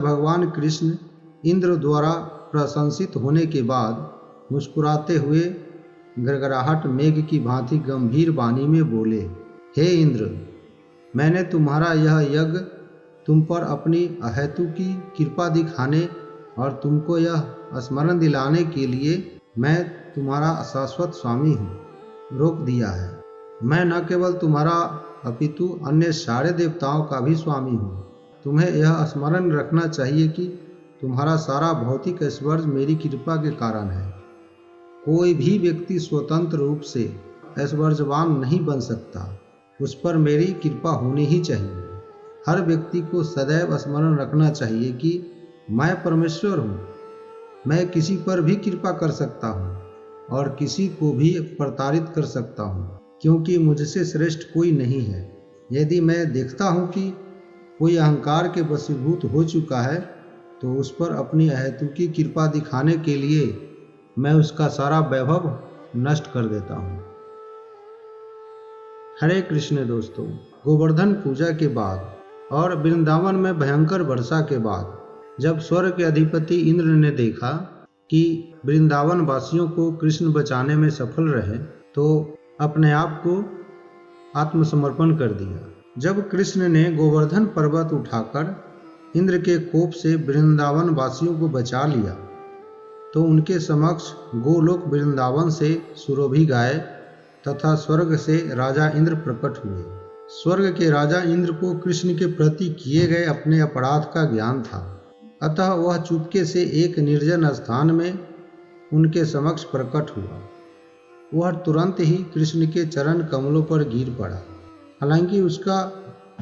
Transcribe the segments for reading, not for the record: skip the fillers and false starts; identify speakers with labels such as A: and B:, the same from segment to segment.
A: भगवान कृष्ण इंद्र द्वारा प्रशंसित होने के बाद मुस्कुराते हुए गड़गड़ाहट मेघ की भांति गंभीर वाणी में बोले, हे इंद्र, मैंने तुम्हारा यह यज्ञ तुम पर अपनी अहेतु की कृपा दिखाने और तुमको यह स्मरण दिलाने के लिए मैं तुम्हारा शाश्वत स्वामी हूँ, रोक दिया है। मैं न केवल तुम्हारा अपितु अन्य सारे देवताओं का भी स्वामी हूँ। तुम्हें यह स्मरण रखना चाहिए कि तुम्हारा सारा भौतिक ऐश्वर्य मेरी कृपा के कारण है। कोई भी व्यक्ति स्वतंत्र रूप से ऐश्वर्यवान नहीं बन सकता, उस पर मेरी कृपा होनी ही चाहिए। हर व्यक्ति को सदैव स्मरण रखना चाहिए कि मैं परमेश्वर हूँ। मैं किसी पर भी कृपा कर सकता हूँ और किसी को भी प्रताड़ित कर सकता हूँ, क्योंकि मुझसे श्रेष्ठ कोई नहीं है। यदि मैं देखता हूँ कि कोई अहंकार के वशीभूत हो चुका है, तो उस पर अपनी अहेतु की कृपा दिखाने के लिए मैं उसका सारा वैभव नष्ट कर देता हूँ। हरे कृष्ण दोस्तों, गोवर्धन पूजा के बाद और वृंदावन में भयंकर वर्षा के बाद जब स्वर्ग के अधिपति इंद्र ने देखा कि वृंदावन वासियों को कृष्ण बचाने में सफल रहे, तो अपने आप को आत्मसमर्पण कर दिया। जब कृष्ण ने गोवर्धन पर्वत उठाकर इंद्र के कोप से वृंदावन वासियों को बचा लिया, तो उनके समक्ष गोलोक वृंदावन से सुरभि गाय तथा स्वर्ग से राजा इंद्र प्रकट हुए। स्वर्ग के राजा इंद्र को कृष्ण के प्रति किए गए अपने अपराध का ज्ञान था, अतः वह चुपके से एक निर्जन स्थान में उनके समक्ष प्रकट हुआ। वह तुरंत ही कृष्ण के चरण कमलों पर गिर पड़ा। हालांकि उसका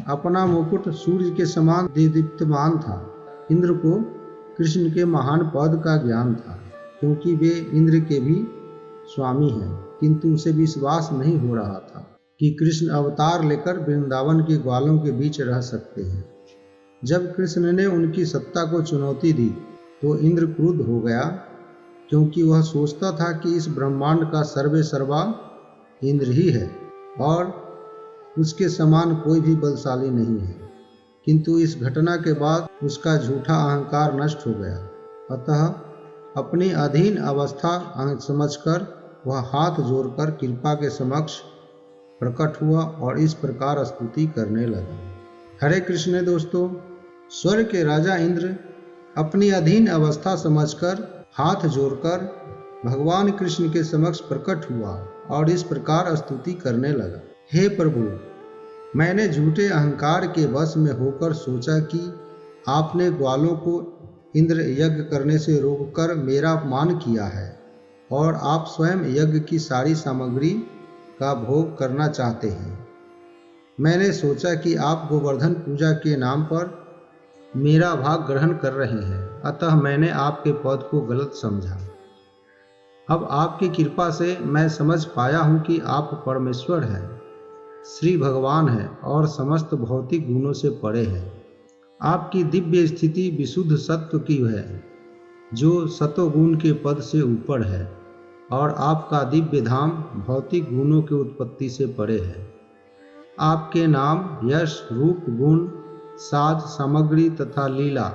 A: अपना मुकुट सूर्य के समान दीप्तमान था। इंद्र को कृष्ण के महान पद का ज्ञान था, क्योंकि वे इंद्र के भी स्वामी हैं, किंतु उसे विश्वास नहीं हो रहा था कि कृष्ण अवतार लेकर वृंदावन के ग्वालों के बीच रह सकते हैं। जब कृष्ण ने उनकी सत्ता को चुनौती दी, तो इंद्र क्रुद्ध हो गया, क्योंकि वह सोचता था कि इस ब्रह्मांड का सर्वे सर्वा इंद्र ही है और उसके समान कोई भी बलशाली नहीं है। किंतु इस घटना के बाद उसका झूठा अहंकार नष्ट हो गया, अतः अपनी अधीन अवस्था समझकर वह हाथ जोड़कर कृपा के समक्ष प्रकट हुआ और इस प्रकार स्तुति करने लगा। हरे कृष्ण दोस्तों, स्वर्ग के राजा इंद्र अपनी अधीन अवस्था समझकर हाथ जोड़कर भगवान कृष्ण के समक्ष प्रकट हुआ और इस प्रकार स्तुति करने लगा। हे प्रभु, मैंने झूठे अहंकार के वश में होकर सोचा कि आपने ग्वालों को इंद्र यज्ञ करने से रोककर मेरा अपमान किया है और आप स्वयं यज्ञ की सारी सामग्री का भोग करना चाहते हैं। मैंने सोचा कि आप गोवर्धन पूजा के नाम पर मेरा भाग ग्रहण कर रहे हैं, अतः मैंने आपके पद को गलत समझा। अब आपकी कृपा से मैं समझ पाया हूँ कि आप परमेश्वर हैं, श्री भगवान हैं और समस्त भौतिक गुणों से परे हैं। आपकी दिव्य स्थिति विशुद्ध सत्व की है, जो सतोगुण के पद से ऊपर है, और आपका दिव्य धाम भौतिक गुणों की उत्पत्ति से परे है। आपके नाम, यश, रूप, गुण, साज, सामग्री तथा लीला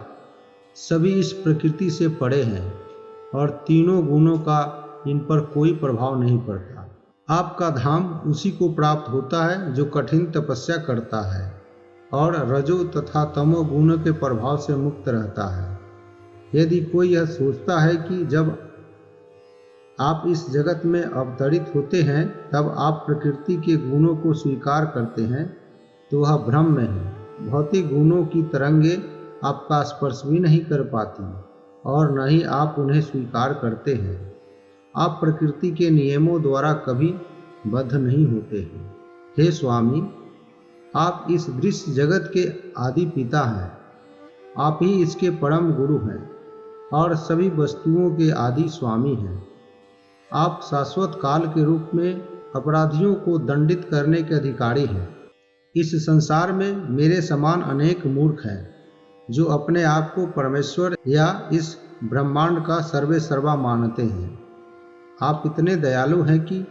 A: सभी इस प्रकृति से परे हैं और तीनों गुणों का इन पर कोई प्रभाव नहीं पड़ता। आपका धाम उसी को प्राप्त होता है जो कठिन तपस्या करता है और रजो तथा तमो गुणों के प्रभाव से मुक्त रहता है। यदि कोई यह सोचता है कि जब आप इस जगत में अवतरित होते हैं तब आप प्रकृति के गुणों को स्वीकार करते हैं, तो वह भ्रम में है। भौतिक गुणों की तरंगे आपका स्पर्श भी नहीं कर पाती और न ही आप उन्हें स्वीकार करते हैं। आप प्रकृति के नियमों द्वारा कभी बद्ध नहीं होते हैं। हे स्वामी, आप इस दृश्य जगत के आदि पिता हैं। आप ही इसके परम गुरु हैं और सभी वस्तुओं के आदि स्वामी हैं। आप शाश्वत काल के रूप में अपराधियों को दंडित करने के अधिकारी हैं। इस संसार में मेरे समान अनेक मूर्ख हैं जो अपने आप को परमेश्वर या इस ब्रह्मांड का सर्वे सर्वा मानते हैं। आप इतने दयालु हैं कि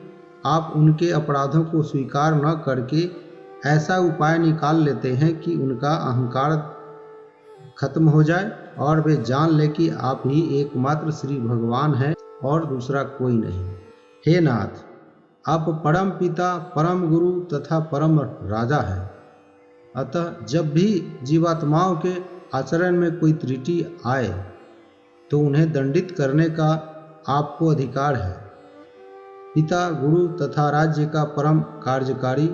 A: आप उनके अपराधों को स्वीकार न करके ऐसा उपाय निकाल लेते हैं कि उनका अहंकार खत्म हो जाए और वे जान ले कि आप ही एकमात्र श्री भगवान हैं और दूसरा कोई नहीं। हे नाथ, आप परम पिता, परम गुरु तथा परम राजा हैं। अतः जब भी जीवात्माओं के आचरण में कोई त्रुटि आए तो उन्हें दंडित करने का आपको अधिकार है। पिता, गुरु तथा राज्य का परम कार्यकारी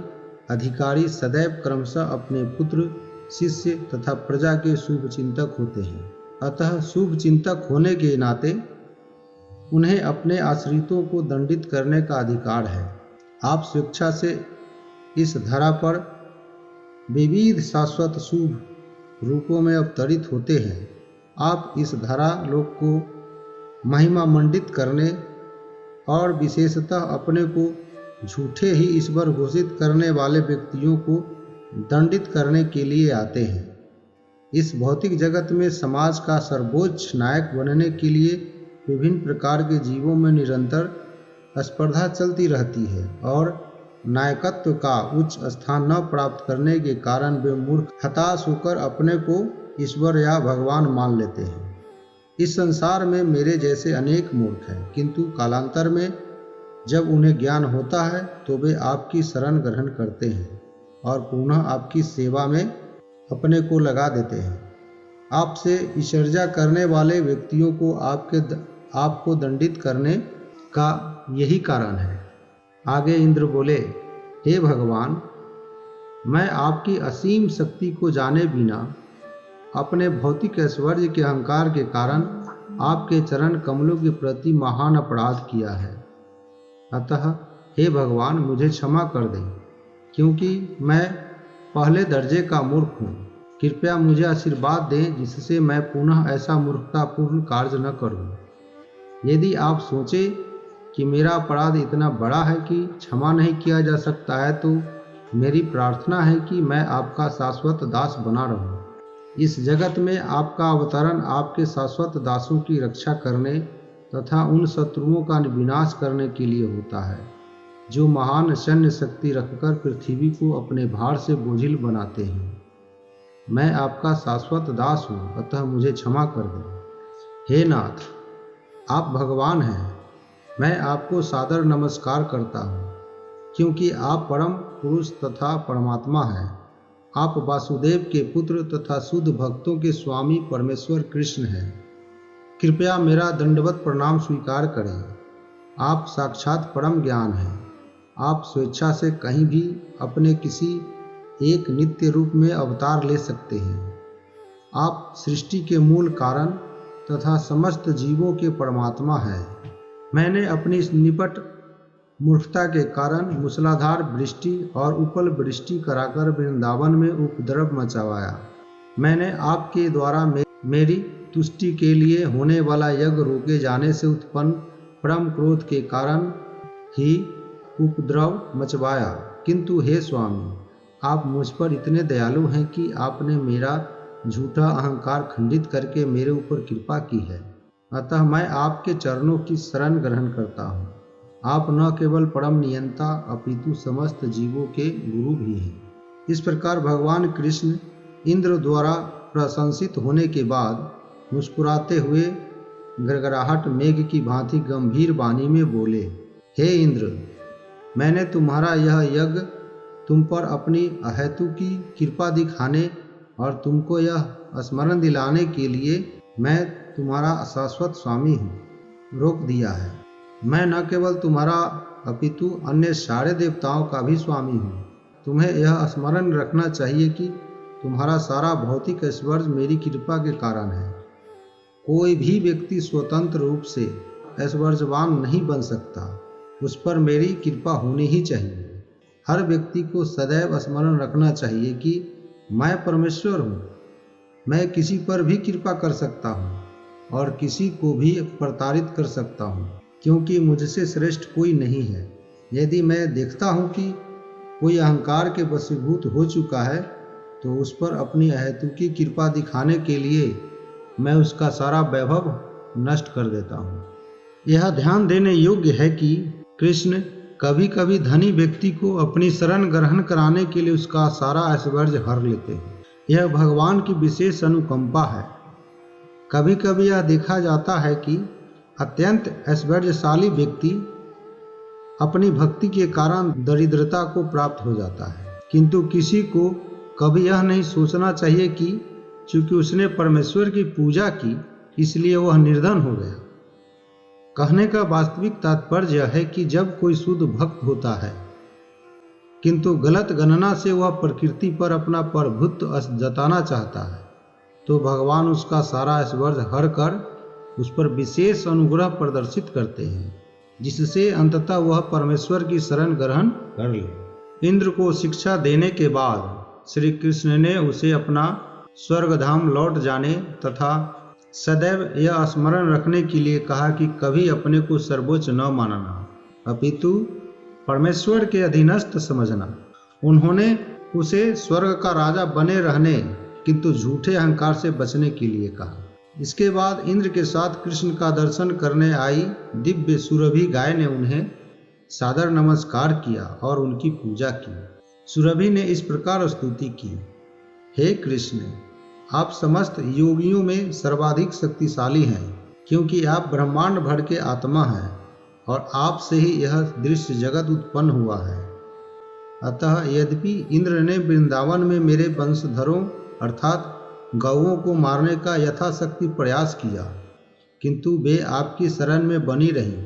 A: अधिकारी सदैव क्रमशः अपने पुत्र, शिष्य तथा प्रजा के शुभ चिंतक होते हैं। अतः शुभ चिंतक होने के नाते उन्हें अपने आश्रितों को दंडित करने का अधिकार है। आप स्वेच्छा से इस धरा पर विविध शाश्वत शुभ रूपों में अवतरित होते हैं। आप इस धरा लोक को महिमा मंडित करने और विशेषतः अपने को झूठे ही ईश्वर घोषित करने वाले व्यक्तियों को दंडित करने के लिए आते हैं। इस भौतिक जगत में समाज का सर्वोच्च नायक बनने के लिए विभिन्न प्रकार के जीवों में निरंतर स्पर्धा चलती रहती है और नायकत्व का उच्च स्थान न प्राप्त करने के कारण वे मूर्ख हताश होकर अपने को ईश्वर या भगवान मान लेते हैं। इस संसार में मेरे जैसे अनेक मूर्ख हैं, किंतु कालांतर में जब उन्हें ज्ञान होता है तो वे आपकी शरण ग्रहण करते हैं और पुनः आपकी सेवा में अपने को लगा देते हैं। आपसे ईर्ष्या करने वाले व्यक्तियों को आपको दंडित करने का यही कारण है। आगे इंद्र बोले, हे भगवान, मैं आपकी असीम शक्ति को जाने बिना अपने भौतिक ऐश्वर्य के अहंकार के कारण आपके चरण कमलों के प्रति महान अपराध किया है। अतः हे भगवान, मुझे क्षमा कर दें, क्योंकि मैं पहले दर्जे का मूर्ख हूँ। कृपया मुझे आशीर्वाद दें जिससे मैं पुनः ऐसा मूर्खतापूर्ण कार्य न करूँ। यदि आप सोचें कि मेरा अपराध इतना बड़ा है कि क्षमा नहीं किया जा सकता है तो मेरी प्रार्थना है कि मैं आपका शाश्वत दास बना रहूं। इस जगत में आपका अवतरण आपके शाश्वत दासों की रक्षा करने तथा उन शत्रुओं का विनाश करने के लिए होता है जो महान सैन्य शक्ति रखकर पृथ्वी को अपने भार से बोझिल बनाते हैं। मैं आपका शाश्वत दास हूँ, अतः मुझे क्षमा कर दें। हे नाथ, आप भगवान हैं। मैं आपको सादर नमस्कार करता हूँ, क्योंकि आप परम पुरुष तथा परमात्मा हैं। आप वासुदेव के पुत्र तथा शुद्ध भक्तों के स्वामी परमेश्वर कृष्ण हैं। कृपया मेरा दंडवत प्रणाम स्वीकार करें। आप साक्षात परम ज्ञान हैं। आप स्वेच्छा से कहीं भी अपने किसी एक नित्य रूप में अवतार ले सकते हैं। आप सृष्टि के मूल कारण तथा समस्त जीवों के परमात्मा हैं। मैंने अपनी निपट मूर्खता के कारण मूसलाधार वृष्टि और उपल वृष्टि कराकर वृंदावन में उपद्रव मचावाया। मैंने आपके द्वारा मेरी तुष्टि के लिए होने वाला यज्ञ रोके जाने से उत्पन्न परम क्रोध के कारण ही उपद्रव मचवाया। किंतु हे स्वामी, आप मुझ पर इतने दयालु हैं कि आपने मेरा झूठा अहंकार खंडित करके मेरे ऊपर कृपा की है। अतः मैं आपके चरणों की शरण ग्रहण करता हूँ। आप न केवल परम नियंता अपितु समस्त जीवों के गुरु भी हैं। इस प्रकार भगवान कृष्ण इंद्र द्वारा प्रशंसित होने के बाद मुस्कुराते हुए गड़गड़ाहट मेघ की भांति गंभीर वाणी में बोले, हे इंद्र, मैंने तुम्हारा यह यज्ञ तुम पर अपनी अहेतु की कृपा दिखाने और तुमको यह स्मरण दिलाने के लिए मैं तुम्हारा शाश्वत स्वामी हूँ रोक दिया है। मैं न केवल तुम्हारा अपितु अन्य सारे देवताओं का भी स्वामी हूँ। तुम्हें यह स्मरण रखना चाहिए कि तुम्हारा सारा भौतिक ऐश्वर्य मेरी कृपा के कारण है। कोई भी व्यक्ति स्वतंत्र रूप से ऐश्वर्यवान नहीं बन सकता, उस पर मेरी कृपा होनी ही चाहिए। हर व्यक्ति को सदैव स्मरण रखना चाहिए कि मैं परमेश्वर हूँ। मैं किसी पर भी कृपा कर सकता हूँ और किसी को भी प्रताड़ित कर सकता हूँ, क्योंकि मुझसे श्रेष्ठ कोई नहीं है। यदि मैं देखता हूँ कि कोई अहंकार के वशीभूत हो चुका है तो उस पर अपनी अहेतु की कृपा दिखाने के लिए मैं उसका सारा वैभव नष्ट कर देता हूँ। यह ध्यान देने योग्य है कि कृष्ण कभी कभी धनी व्यक्ति को अपनी शरण ग्रहण कराने के लिए उसका सारा ऐश्वर्य हर लेते हैं। यह भगवान की विशेष अनुकंपा है। कभी कभी यह देखा जाता है कि अत्यंत ऐश्वर्यशाली व्यक्ति अपनी भक्ति के कारण दरिद्रता को प्राप्त हो जाता है, किंतु किसी को कभी यह नहीं सोचना चाहिए कि चूंकि उसने परमेश्वर की पूजा की इसलिए वह निर्धन हो गया। कहने का वास्तविक तात्पर्य यह है कि जब कोई शुद्ध भक्त होता है किंतु गलत गणना से वह प्रकृति पर अपना प्रभुत्व जताना चाहता है, तो भगवान उसका सारा ऐश्वर्य हर कर उस पर विशेष अनुग्रह प्रदर्शित करते हैं, जिससे अंततः वह परमेश्वर की शरण ग्रहण कर ले। इंद्र को शिक्षा देने के बाद श्री कृष्ण ने उसे अपना स्वर्गधाम लौट जाने तथा सदैव यह स्मरण रखने के लिए कहा कि कभी अपने को सर्वोच्च न मानना, अपितु परमेश्वर के अधीनस्थ समझना। उन्होंने उसे स्वर्ग का राजा बने रहने किंतु झूठे अहंकार से बचने के लिए कहा। इसके बाद इंद्र के साथ कृष्ण का दर्शन करने आई दिव्य सुरभि गाय ने उन्हें सादर नमस्कार किया और उनकी पूजा की। सुरभि ने इस प्रकार स्तुति की, हे कृष्ण, आप समस्त योगियों में सर्वाधिक शक्तिशाली हैं, क्योंकि आप ब्रह्मांड भर के आत्मा हैं और आप से ही यह दृश्य जगत उत्पन्न हुआ है। अतः यद्यपि इंद्र ने वृंदावन में मेरे वंशधरों अर्थात गौओं को मारने का यथाशक्ति प्रयास किया, किंतु वे आपकी शरण में बनी रहीं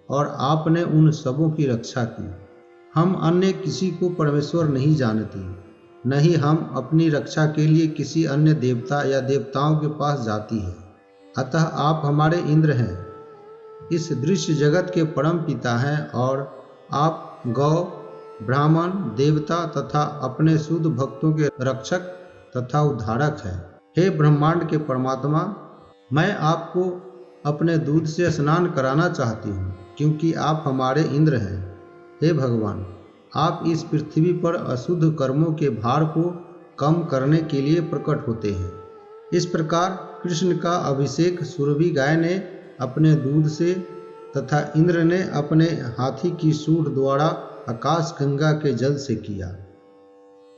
A: और आपने उन सबों की रक्षा की। हम अन्य किसी को परमेश्वर नहीं जानते, न ही हम अपनी रक्षा के लिए किसी अन्य देवता या देवताओं के पास जाती है। अतः आप हमारे इंद्र हैं, इस दृश्य जगत के परम पिता हैं और आप गौ, ब्राह्मण, देवता तथा अपने शुद्ध भक्तों के रक्षक तथा उद्धारक हैं। हे ब्रह्मांड के परमात्मा, मैं आपको अपने दूध से स्नान कराना चाहती हूँ, क्योंकि आप हमारे इंद्र हैं। हे भगवान, आप इस पृथ्वी पर अशुद्ध कर्मों के भार को कम करने के लिए प्रकट होते हैं। इस प्रकार कृष्ण का अभिषेक सुरभि गाय ने अपने दूध से तथा इंद्र ने अपने हाथी की सूंड द्वारा आकाश गंगा के जल से किया।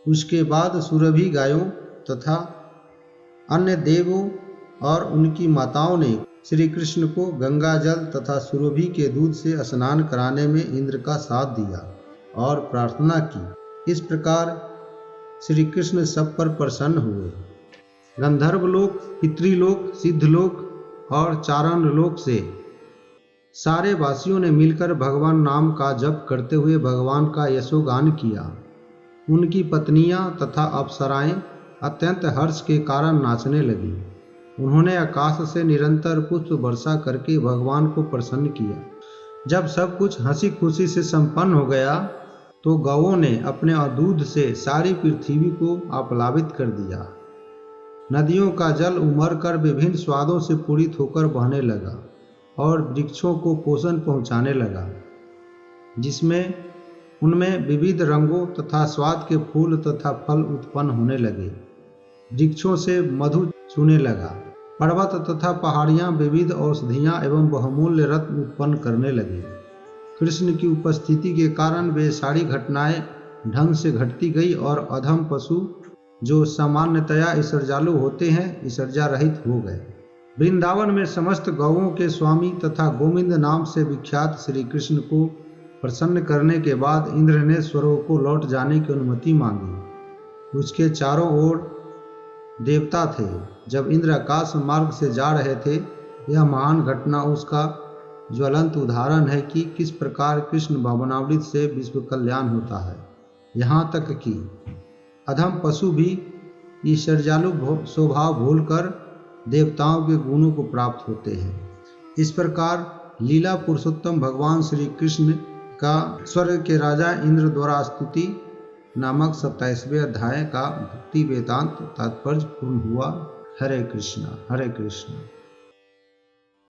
A: उसके बाद सुरभि गायों तथा अन्य देवों और उनकी माताओं ने श्री कृष्ण को गंगा जल तथा सुरभि के दूध से स्नान कराने में इंद्र का साथ दिया और प्रार्थना की। इस प्रकार श्री कृष्ण सब पर प्रसन्न हुए। गंधर्वलोक, पितृलोक, सिद्धलोक और चारण लोक से सारे वासियों ने मिलकर भगवान नाम का जप करते हुए भगवान का यशोगान किया। उनकी पत्नियां तथा अप्सराएं अत्यंत हर्ष के कारण नाचने लगी। उन्होंने आकाश से निरंतर पुष्प वर्षा करके भगवान को प्रसन्न किया। जब सब कुछ हंसी खुशी से संपन्न हो गया तो गौओं ने अपने दूध से सारी पृथ्वी को आप्लावित कर दिया। नदियों का जल उमड़ कर विभिन्न स्वादों से पूरित होकर बहने लगा और वृक्षों को पोषण पहुंचाने लगा, जिसमें उनमें विविध रंगों तथा स्वाद के फूल तथा फल उत्पन्न होने लगे। वृक्षों से मधु चूने लगा। पर्वत तथा पहाड़ियां विविध औषधियां एवं बहुमूल्य रत्न उत्पन्न करने लगे। कृष्ण की उपस्थिति के कारण वे सारी घटनाएं ढंग से घटती गई और अधम पशु जो सामान्यतया ईसर्जालु होते हैं ईसर्जा रहित हो गए। वृंदावन में समस्त गौओं के स्वामी तथा गोविंद नाम से विख्यात श्री कृष्ण को प्रसन्न करने के बाद इंद्र ने स्वर्ग को लौट जाने की अनुमति मांगी। उसके चारों ओर देवता थे। जब इंद्र आकाश मार्ग से जा रहे थे, यह महान घटना उसका ज्वलंत उदाहरण है कि किस प्रकार कृष्ण भावनामृत से विश्व कल्याण होता है। यहाँ तक कि अधम पशु भी ईश्वरजालु स्वभाव भूलकर देवताओं के गुणों को प्राप्त होते हैं। इस प्रकार लीला पुरुषोत्तम भगवान श्री कृष्ण का स्वर्ग के राजा इंद्र द्वारा स्तुति नामक 27वें अध्याय का भक्ति वेदांत तात्पर्य पूर्ण हुआ। हरे कृष्णा हरे कृष्णा।